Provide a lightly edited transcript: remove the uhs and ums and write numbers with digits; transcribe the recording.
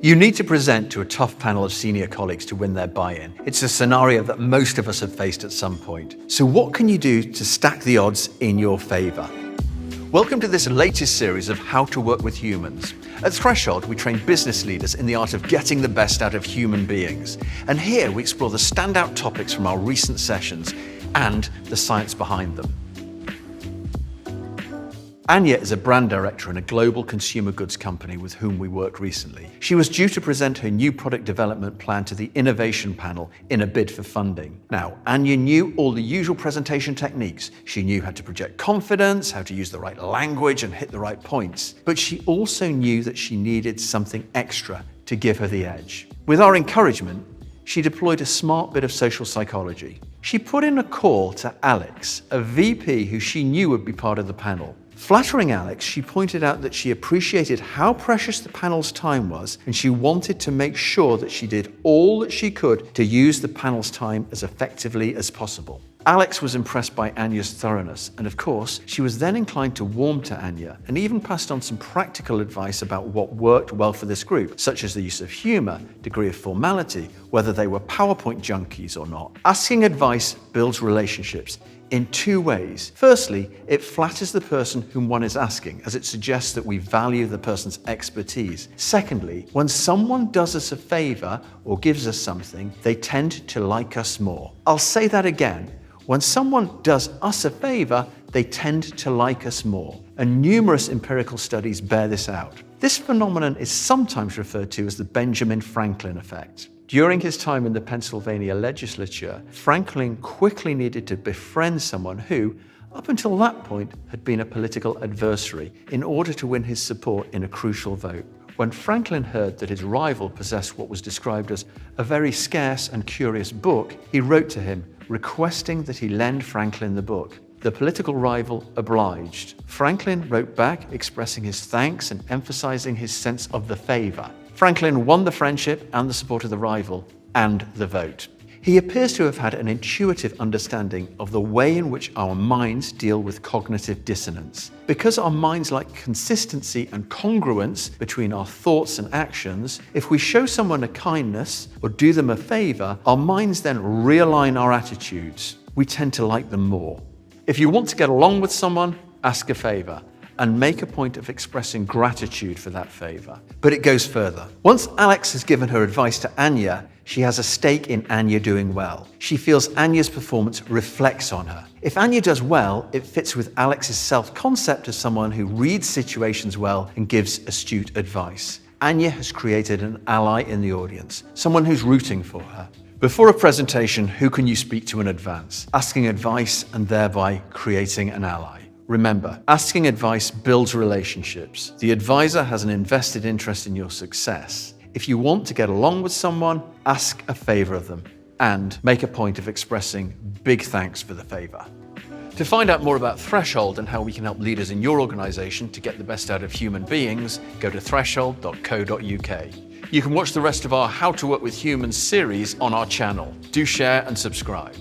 You need to present to a tough panel of senior colleagues to win their buy-in. It's a scenario that most of us have faced at some point. So what can you do to stack the odds in your favor? Welcome to this latest series of How to Work with Humans. At Threshold, we train business leaders in the art of getting the best out of human beings. And here we explore the standout topics from our recent sessions and the science behind them. Anya is a brand director in a global consumer goods company with whom we worked recently. She was due to present her new product development plan to the innovation panel in a bid for funding. Now, Anya knew all the usual presentation techniques. She knew how to project confidence, how to use the right language and hit the right points. But she also knew that she needed something extra to give her the edge. With our encouragement, she deployed a smart bit of social psychology. She put in a call to Alex, a VP who she knew would be part of the panel. Flattering Alex, she pointed out that she appreciated how precious the panel's time was, and she wanted to make sure that she did all that she could to use the panel's time as effectively as possible. Alex was impressed by Anya's thoroughness, and of course, she was then inclined to warm to Anya and even passed on some practical advice about what worked well for this group, such as the use of humor, degree of formality, whether they were PowerPoint junkies or not. Asking advice builds relationships in two ways. Firstly, it flatters the person whom one is asking, as it suggests that we value the person's expertise. Secondly, when someone does us a favor or gives us something, they tend to like us more. I'll say that again. When someone does us a favor, they tend to like us more. And numerous empirical studies bear this out. This phenomenon is sometimes referred to as the Benjamin Franklin effect. During his time in the Pennsylvania legislature, Franklin quickly needed to befriend someone who, up until that point, had been a political adversary in order to win his support in a crucial vote. When Franklin heard that his rival possessed what was described as a very scarce and curious book, he wrote to him, requesting that he lend Franklin the book. The political rival obliged. Franklin wrote back expressing his thanks and emphasizing his sense of the favor. Franklin won the friendship and the support of the rival and the vote. He appears to have had an intuitive understanding of the way in which our minds deal with cognitive dissonance. Because our minds like consistency and congruence between our thoughts and actions, if we show someone a kindness or do them a favor, our minds then realign our attitudes. We tend to like them more. If you want to get along with someone, ask a favor and make a point of expressing gratitude for that favor. But it goes further. Once Alex has given her advice to Anya, she has a stake in Anya doing well. She feels Anya's performance reflects on her. If Anya does well, it fits with Alex's self-concept as someone who reads situations well and gives astute advice. Anya has created an ally in the audience, someone who's rooting for her. Before a presentation, who can you speak to in advance? Asking advice and thereby creating an ally. Remember, asking advice builds relationships. The advisor has an invested interest in your success. If you want to get along with someone, ask a favor of them and make a point of expressing big thanks for the favor. To find out more about Threshold and how we can help leaders in your organization to get the best out of human beings, go to threshold.co.uk. You can watch the rest of our How to Work with Humans series on our channel. Do share and subscribe.